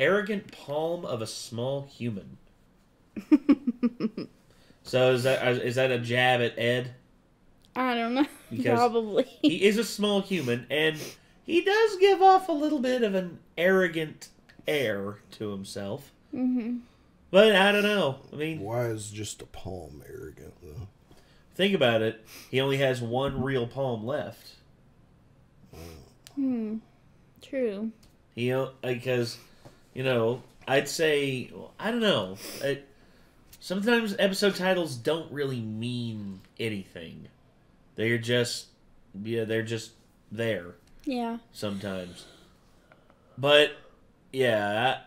arrogant palm of a small human. So is that a jab at Ed? I don't know. Because Probably. he is a small human, and he does give off a little bit of an arrogant air to himself. Mm-hmm. But I don't know. I mean, why is just a palm arrogant, though? Think about it. He only has one real palm left. True. Because, I'd say, I don't know. Sometimes episode titles don't really mean anything. They're just there. Yeah. Sometimes. But, yeah,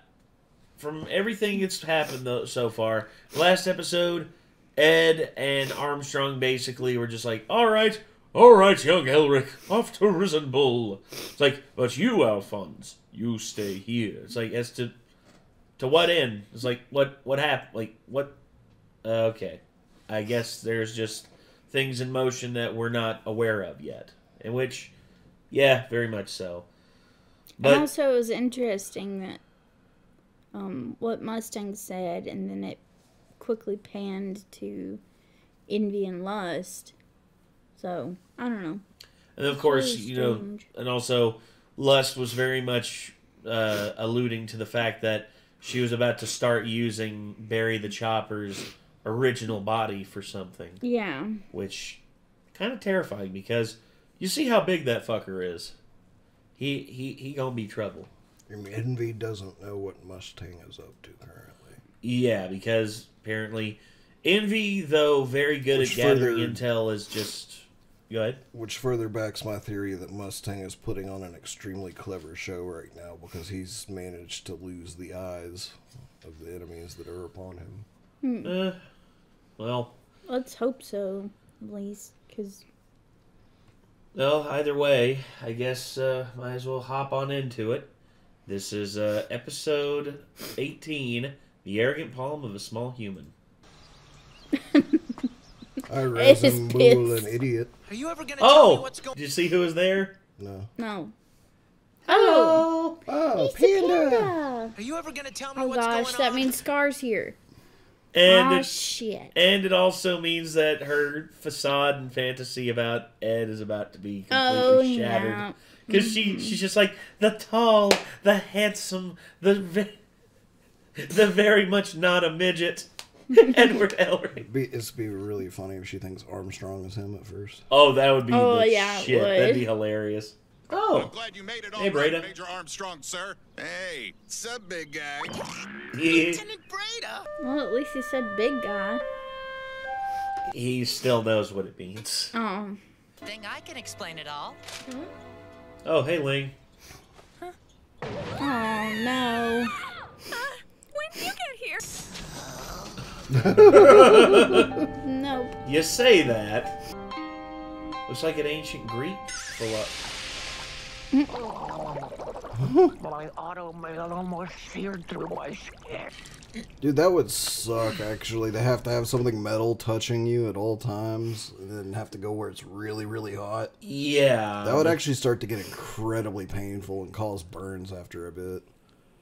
from everything that's happened so far, last episode, Ed and Armstrong basically were just like, all right, young Elric, off to Risen Bull. It's like, but you, Alphonse, you stay here. It's like, as to what end? It's like, what happened? Like, what? Okay. I guess there's just things in motion that we're not aware of yet. In which, yeah, very much so. But And also, it was interesting that what Mustang said, and then it quickly panned to envy and lust. So, I don't know. And of course, Really strange. and also, Lust was very much alluding to the fact that she was about to start using Barry the Chopper's original body for something. Yeah. Which, kind of terrifying, because you see how big that fucker is. He gonna be trouble. I mean, Envy doesn't know what Mustang is up to currently. Yeah, because apparently Envy, though very good Which at gathering further- intel, is just... Go ahead. Which further backs my theory that Mustang is putting on an extremely clever show right now because he's managed to lose the eyes of the enemies that are upon him. Well, Let's hope so, at least, because... well, either way, I guess might as well hop on into it. This is episode 18, The Arrogant Palm of a Small Human. I It's resemble pissed. an idiot. Are you ever gonna tell me what's going? Did you see who was there? No. No. Oh! Oh, It's a Panda! panda! Are you ever gonna tell me Oh what's gosh, going that on? means Scar's here. And Shit. and it also means that her facade and fantasy about Ed is about to be completely shattered. Yeah. Because she's just like, the tall, the handsome, the very much not a midget, Edward Elric. It'd be really funny if she thinks Armstrong is him at first. Oh, that would be Oh, the yeah, it shit. would. That'd be hilarious. Oh, I'm glad you made it all Hey, right, Breda. Major Armstrong, sir. Hey, sup, big guy? Lieutenant Breda. Well, at least he said big guy. he still knows what it means. Oh. Think I can explain it all. Oh, hey, Ling. Oh, no. When did you get here? No. You say that. Looks like an ancient Greek. My automail almost seared through my skin. Dude, that would suck, actually. They have to have something metal touching you at all times, and then have to go where it's really, really hot. Yeah. That would actually start to get incredibly painful and cause burns after a bit. I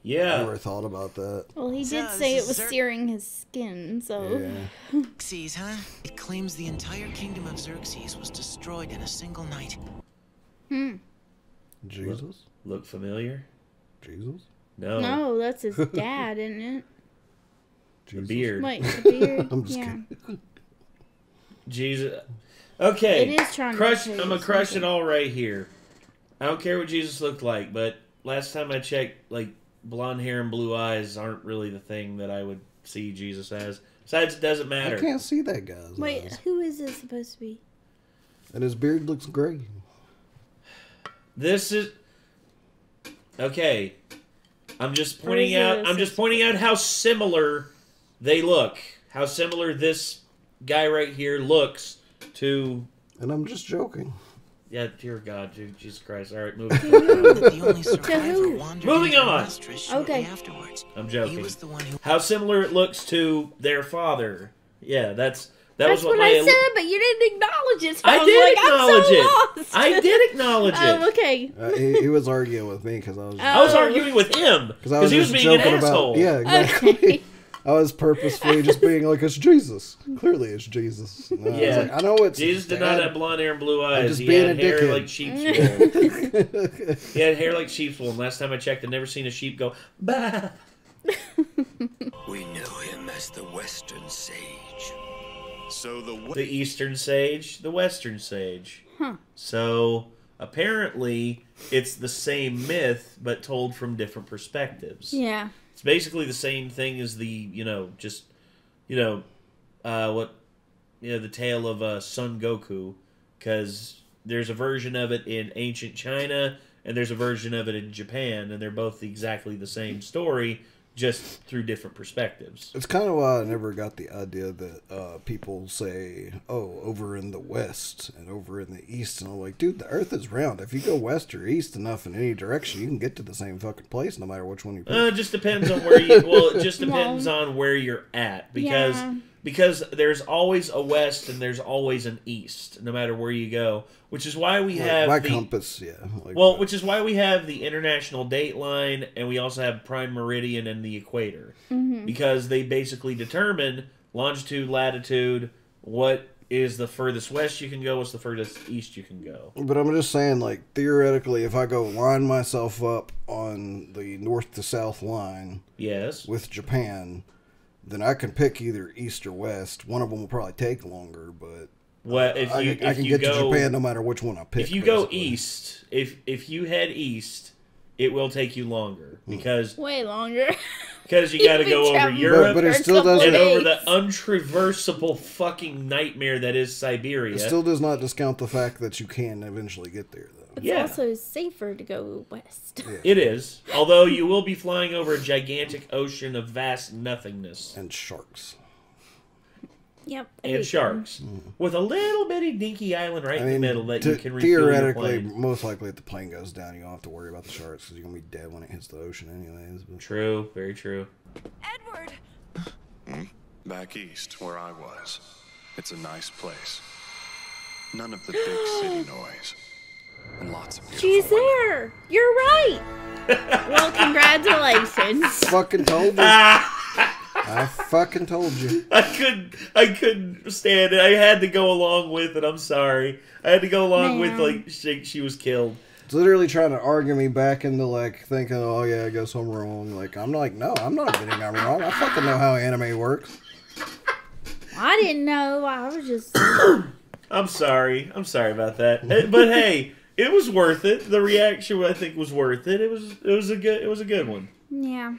Yeah. never thought about that. Well, he did So, say this it was is searing his skin, so... Yeah. Xerxes, huh? It claims the entire kingdom of Xerxes was destroyed in a single night. Jesus? Look familiar? Jesus? No. No, that's his dad, isn't it? The Jesus? beard. Wait, the beard? I'm just yeah. kidding. Jesus. Okay. It is trying to crush. tell I'm you gonna crush something. it all right here. I don't care what Jesus looked like, but last time I checked, like, blonde hair and blue eyes aren't really the thing that I would see Jesus as. Besides, it doesn't I matter. can't see that guy's Wait, eyes. who is this supposed to be? And his beard looks gray. This is okay. I'm just pointing Where is out. this? I'm just pointing out how similar they look. How similar this guy right here looks to. And I'm just joking. Yeah, dear God, dude, Jesus Christ! All right, moving. That the only survivor who? wandered Moving into on. Amastris shortly Okay. afterwards. I'm He joking. was the one who How similar it looks to their father. Yeah, that's That That's was what I said, but you didn't acknowledge it. So I was did like, acknowledge I'm so it. lost. I did acknowledge it. Oh, okay. He was arguing with me because I was. I was arguing with him because he was just being an joking asshole. about. Yeah, exactly. Okay. I was purposefully just being like, it's Jesus. Clearly, it's Jesus. And I was Yeah. like, I know it's. Jesus did not have blonde hair and blue eyes. just He being had a hair dickhead. like sheep's wool. He had hair like sheep's wool. And last time I checked, I'd never seen a sheep go, bah. We know him as the Western Sage. So The Eastern Sage, the Western Sage. So apparently, it's the same myth, but told from different perspectives. Yeah. It's basically the same thing as the, the tale of Son Goku, because there's a version of it in ancient China, and there's a version of it in Japan, and they're both exactly the same story, just through different perspectives. It's kind of why I never got the idea that people say, oh, over in the West and over in the East. And I'm like, dude, the Earth is round. If you go west or east enough in any direction, you can get to the same fucking place no matter which one you pick. It just depends on where you. Well, it just depends on where you're at because there's always a west and there's always an east, no matter where you go. Which is why we have my compass, yeah. Which is why we have the international date line, and we also have prime meridian and the equator, because they basically determine longitude, latitude, what is the furthest west you can go, what's the furthest east you can go. But I'm just saying, like, theoretically, if I go line myself up on the north to south line, yes, with Japan, then I can pick either east or west. One of them will probably take longer, but well, I can get to Japan no matter which one I pick. If you go east, if you head east, it will take you longer because way longer. Because you got to go over Europe, but it still doesn't, and over the untraversable fucking nightmare that is Siberia. It still does not discount the fact that you can eventually get there, though. It's also safer to go west. Yeah. It is, although you will be flying over a gigantic ocean of vast nothingness and sharks. Yep. And sharks. With a little bitty dinky island right in the middle that you can refuel your theoretically, plane. most likely if the plane goes down, you don't have to worry about the sharks because you're going to be dead when it hits the ocean anyways. But. True. Very true. Edward! Back east, where I was. It's a nice place. None of the big city noise. And lots of beautiful She's there! You're right! Well, congratulations. Fucking told you. I fucking told you. I couldn't stand it. I had to go along with it. I'm sorry. I had to go along with like she was killed. It's literally trying to argue me back into like thinking, oh yeah, I guess I'm wrong. Like I'm like, no, I'm not admitting I'm wrong. I fucking know how anime works. I didn't know. I was just. I'm sorry. I'm sorry about that. But hey, it was worth it. The reaction I think was worth it. It was a good one. Yeah.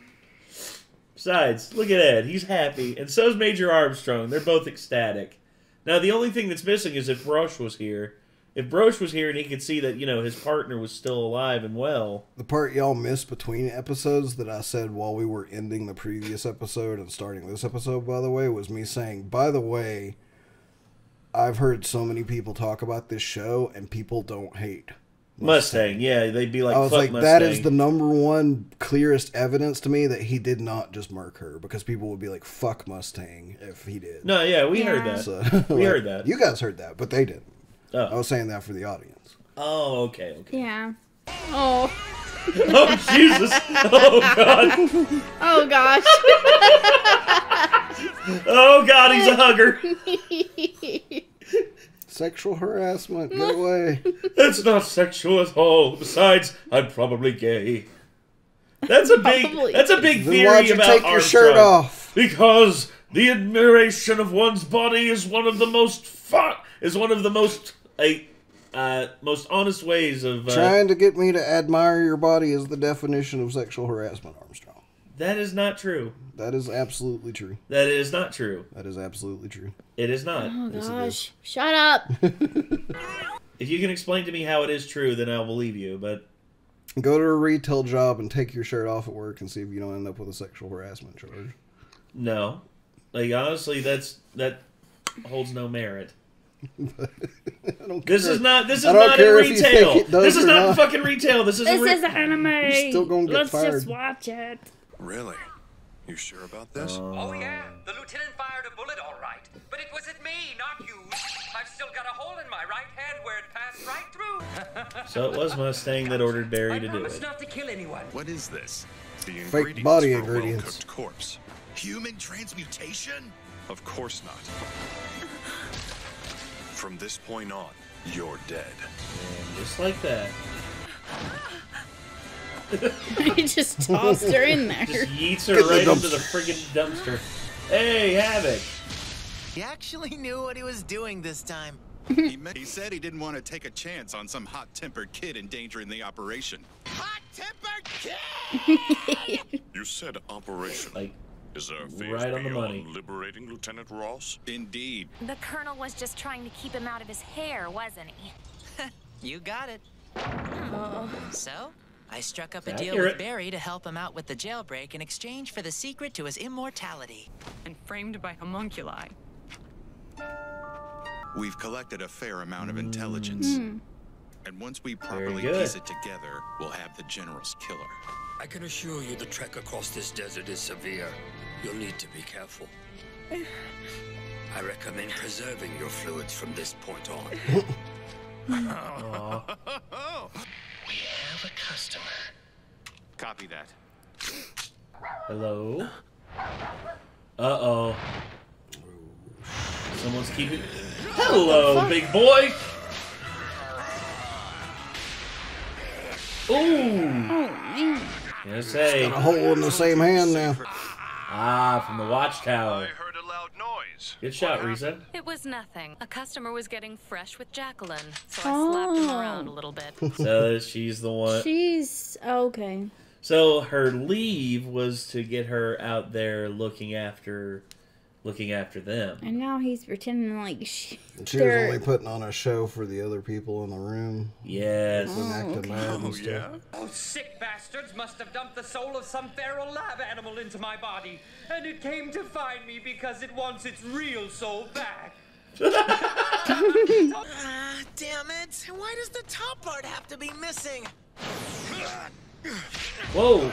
Besides, look at Ed. He's happy. And so's Major Armstrong. They're both ecstatic. Now, the only thing that's missing is if Broche was here. If Broche was here and he could see that, his partner was still alive and well. The part y'all missed between episodes that I said while we were ending the previous episode and starting this episode, by the way, was me saying, by the way, I've heard so many people talk about this show and people don't hate Mustang, yeah, they'd be like, I was fuck like, Mustang. that is the number one clearest evidence to me that he did not just murk her, because people would be like, fuck Mustang if he did. No, yeah, we heard that. So, we heard that. You guys heard that, but they didn't. Oh. I was saying that for the audience. Oh, okay. Yeah. Oh. Oh, Jesus. Oh, God. Oh, gosh. Oh, God, he's a hugger. Sexual harassment, get away. That's not sexual at all. Besides, I'm probably gay. That's a big Then theory why'd you about take your Armstrong. shirt off? Because the admiration of one's body is one of the most most honest ways of Trying to get me to admire your body is the definition of sexual harassment, Armstrong. That is not true. That is absolutely true. That is not true. That is absolutely true. It is not. Oh, Yes, it gosh. Shut up. If you can explain to me how it is true, then I'll believe you, but... Go to a retail job and take your shirt off at work and see if you don't end up with a sexual harassment charge. No. Like, honestly, that holds no merit. I don't This care. is not in I don't care if you retail. think it does This is or not in not. fucking retail. This is This is anime. You're still gonna get Let's fired. just watch it. Really? You sure about this? Oh yeah, the lieutenant fired a bullet all right. But it wasn't me, not you. I've still got a hole in my right hand where it passed right through. So it was Mustang that ordered Barry to do promise it. not to kill anyone. What is this? The Fake body for a ingredients. well-cooked corpse. Human transmutation? Of course not. From this point on, you're dead. And just like that. He just tossed her in there. Just yeets her right into the friggin' dumpster. Hey, Havoc! He actually knew what he was doing this time. He said he didn't want to take a chance on some hot-tempered kid endangering the operation. Hot-tempered kid! You said operation. Like, Is there a phase right on the beyond money. liberating Lieutenant Ross? Indeed. The Colonel was just trying to keep him out of his hair, wasn't he? You got it. So, I struck up a Accurate. deal with Barry to help him out with the jailbreak in exchange for the secret to his immortality. And framed by homunculi. We've collected a fair amount of intelligence. And once we properly good. piece it together, we'll have the General's killer. I can assure you the trek across this desert is severe. You'll need to be careful. I recommend preserving your fluids from this point on. Aw. We have a customer. Copy that. Hello? Uh-oh. Someone's keeping... Hello, big boy! Ooh! Oh, man. Yes, hey. Got a hole in the same hand now. Ah, from the watchtower. heard a loud noise. Good shot, Risa. It was nothing. A customer was getting fresh with Jacqueline, so I slapped him around a little bit. So she's the one. She's okay. So her leave was to get her out there looking after them. And now he's pretending like She was they're- only putting on a show for the other people in the room. Yes. And acting mad and stuff. Yeah? Those sick bastards must have dumped the soul of some feral lab animal into my body. And it came to find me because it wants its real soul back. Ah, damn it! Why does the top part have to be missing? Whoa!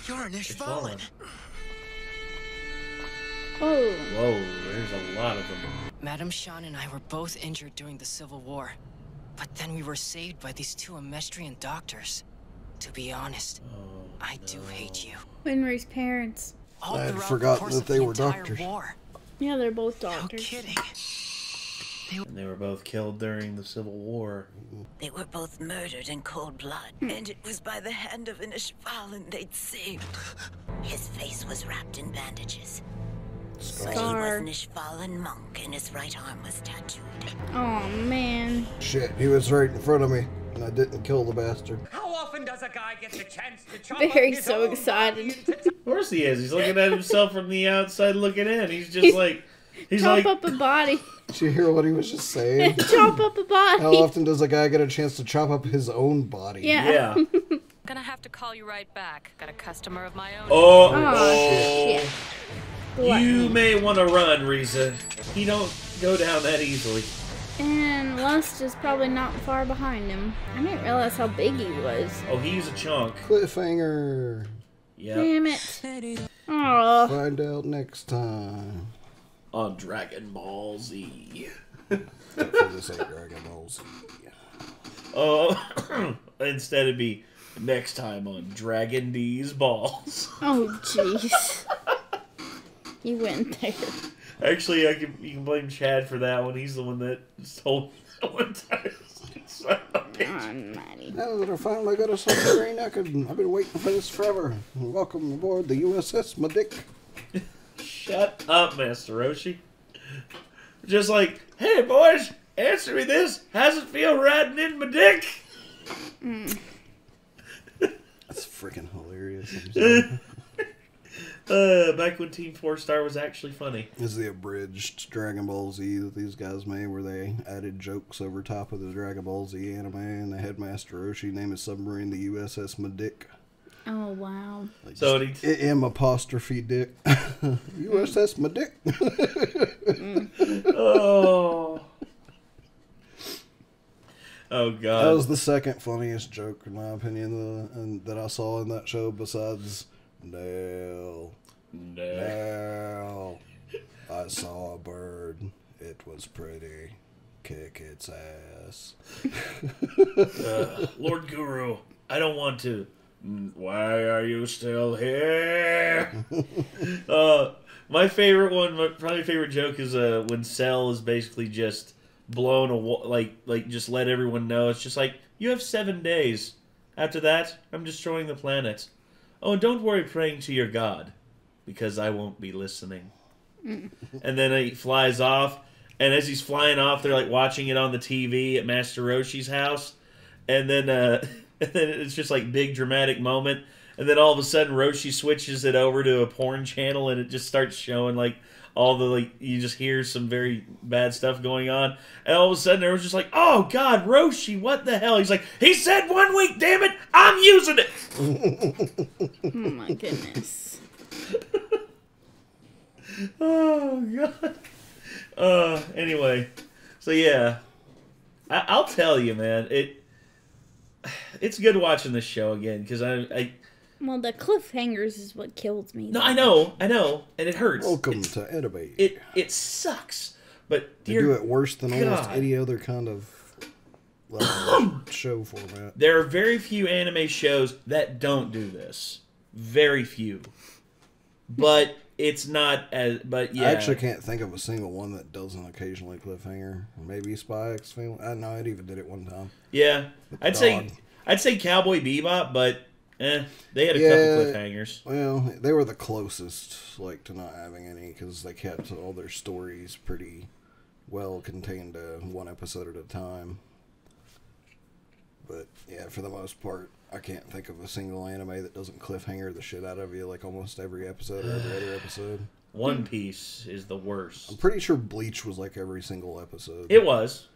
You're an Ishvalan. Oh. Whoa, there's a lot of them. Madame Shan and I were both injured during the Civil War. But then we were saved by these two Amestrian doctors. To be honest, I do hate you. Winry's parents. All I had throughout the forgotten course that of they the were entire doctors. war. Yeah, they're both No doctors. kidding. And they were both killed during the Civil War. They were both murdered in cold blood, and it was by the hand of an Ishvalan they'd saved. His face was wrapped in bandages. But he was Scar. an Ishvalan monk, and his right arm was tattooed. Oh, man. Shit, he was right in front of me, and I didn't kill the bastard. How often does a guy get the chance to chop Barry's up his so own excited. body into Of course he is. He's looking at himself from the outside looking in. He's just like... He's Chop like... up a body. Did you hear what he was just saying? Chop up a body. How often does a guy get a chance to chop up his own body? Yeah. Yeah. Gonna have to call you right back. Got a customer of my own. Oh, Oh, shit. You may want to run, Risa. He don't go down that easily. And Lust is probably not far behind him. I didn't realize how big he was. Oh, he's a chunk. Cliffhanger. Yep. Damn it. Oh. Find out next time. On Dragon Ball Z. Except for this ain't Dragon Ball Z. Oh, instead it'd be next time on Dragon D's Balls. Oh, jeez. You went there. Actually, you can blame Chad for that one. He's the one that told me that one time. Almighty. Now that I finally got a submarine, I've been waiting for this forever. Welcome aboard the USS Medic. Shut up, Master Roshi. Just like, hey boys, answer me this. How's it feel riding in my dick? That's freaking hilarious. I'm sorry. Back when Team 4 Star was actually funny. Is the abridged Dragon Ball Z that these guys made, where they added jokes over top of the Dragon Ball Z anime, and they had Master Roshi name his submarine the USS Medic. Oh, wow. Like So M apostrophe Dick. USS Medic. Oh. Oh, God. That was the second funniest joke, in my opinion, that I saw in that show, besides Nell. I saw a bird. It was pretty. Kick its ass. Lord Guru, I don't want to. Why are you still here? My favorite one, probably my favorite joke is when Cell is basically just blown like just let everyone know. It's just like, you have 7 days. After that, I'm destroying the planet. Oh, and don't worry praying to your god, because I won't be listening. And then he flies off, and as he's flying off, they're like watching it on the TV at Master Roshi's house, and then it's just like big dramatic moment, and then all of a sudden Roshi switches it over to a porn channel, and it just starts showing like all the like, you just hear some very bad stuff going on, and all of a sudden there was just like, oh god, Roshi, what the hell? He's like, he said 1 week, damn it, I'm using it. Oh my goodness. Oh god. Anyway, so yeah, I'll tell you, man, it's good watching this show again, because I well, the cliffhangers is what kills me. No, I know, and it hurts. Welcome to Anime. It sucks, but they do it worse than almost any other kind of show format. There are very few anime shows that don't do this. Very few. But it's not as... But yeah. I actually can't think of a single one that doesn't occasionally cliffhanger. Maybe Spy X Family. I know it even did it one time. Yeah. I'd say Cowboy Bebop, but they had a couple cliffhangers. Well, they were the closest to not having any, because they kept all their stories pretty well contained to one episode at a time. But yeah, for the most part, I can't think of a single anime that doesn't cliffhanger the shit out of you like almost every episode or every other episode. One Piece is the worst. I'm pretty sure Bleach was like every single episode. It was.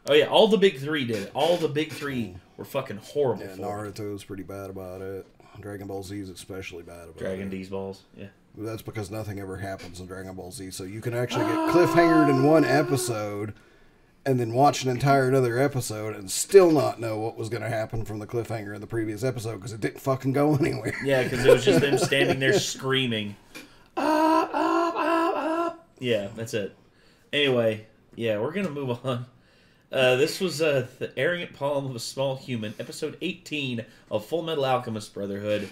Oh yeah, all the big three did it. All the big three were fucking horrible. Yeah, Naruto's pretty bad about it. Dragon Ball Z is especially bad about it. Dragon D's balls, yeah. That's because nothing ever happens in Dragon Ball Z, so you can actually get cliffhangered in one episode and then watch an entire another episode and still not know what was going to happen from the cliffhanger in the previous episode because it didn't fucking go anywhere. Yeah, because it was just them standing there screaming. Up, up, up, up. Yeah, that's it. Anyway, yeah, we're going to move on. This was The Arrogant Palm of a Small Human, episode 18 of Full Metal Alchemist Brotherhood.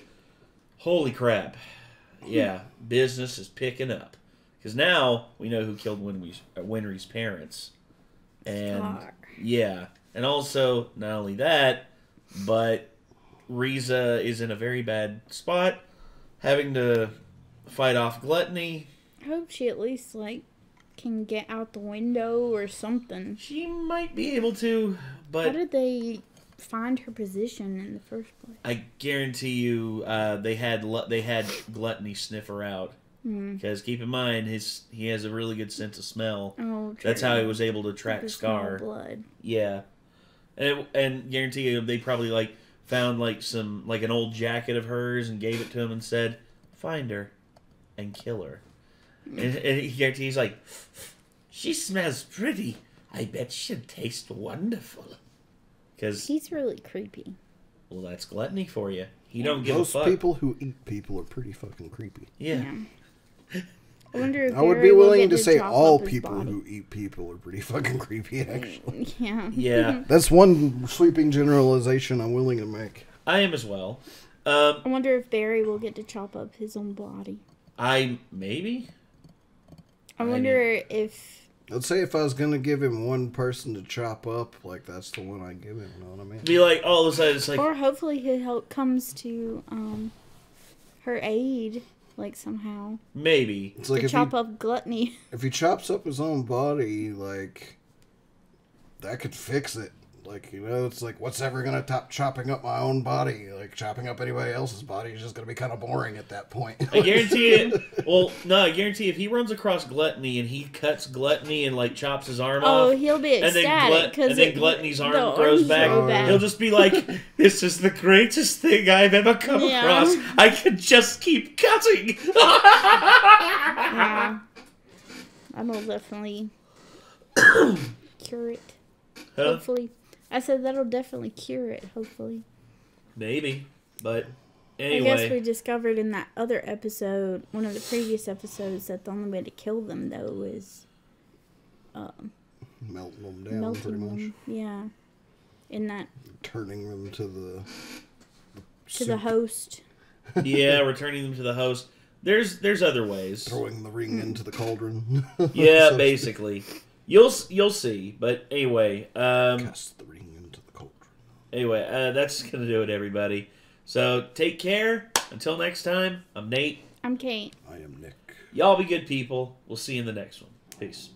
Holy crap. Yeah, business is picking up. Because now we know who killed Winry's parents. And yeah, and also not only that, but Riza is in a very bad spot, having to fight off Gluttony. I hope she at least can get out the window or something. She might be able to, but how did they find her position in the first place? I guarantee you, they had Gluttony sniff her out. Because keep in mind, he has a really good sense of smell. Oh, true. That's how he was able to track Scar. Blood. Yeah, and guarantee you, they probably found an old jacket of hers and gave it to him and said, "Find her, and kill her." And he guarantees she smells pretty. I bet she'd taste wonderful. Because he's really creepy. Well, that's Gluttony for you. He don't give a Most fuck. people who eat people are pretty fucking creepy. Yeah. I wonder if I would Barry be will willing get to say chop all up his people body. who eat people are pretty fucking creepy, actually. Yeah. Yeah. That's one sweeping generalization I'm willing to make. I am as well. I wonder if Barry will get to chop up his own body. Maybe. I wonder if... I'd say if I was going to give him one person to chop up, that's the one I'd give him, you know what I mean? Be like, all of a sudden, it's like... Or hopefully he comes to her aid, somehow. Maybe. It's like to if chop up Gluttony. If he chops up his own body, that could fix it. It's what's ever going to top chopping up my own body? Chopping up anybody else's body is just going to be kind of boring at that point. I guarantee it. Well, no, I guarantee if he runs across Gluttony and he cuts Gluttony and chops his arm off. Oh, he'll be ecstatic. And then Gluttony's arm grows back. He'll just be like, "This is the greatest thing I've ever come across. I can just keep cutting." Yeah. That'll definitely cure it. Huh? Hopefully. I said that'll definitely cure it, hopefully. Maybe, but Anyway. I guess we discovered in that other episode, one of the previous episodes, that the only way to kill them, though, is... melting them down, pretty much. Yeah. In that... Turning them to the to the host. Yeah, returning them to the host. There's other ways. Throwing the ring into the cauldron. Yeah, basically. You'll see. But anyway, cast the ring into the cauldron. Anyway, that's gonna do it, everybody. So take care. Until next time, I'm Nate. I'm Kate. I am Nick. Y'all be good people. We'll see you in the next one. Peace.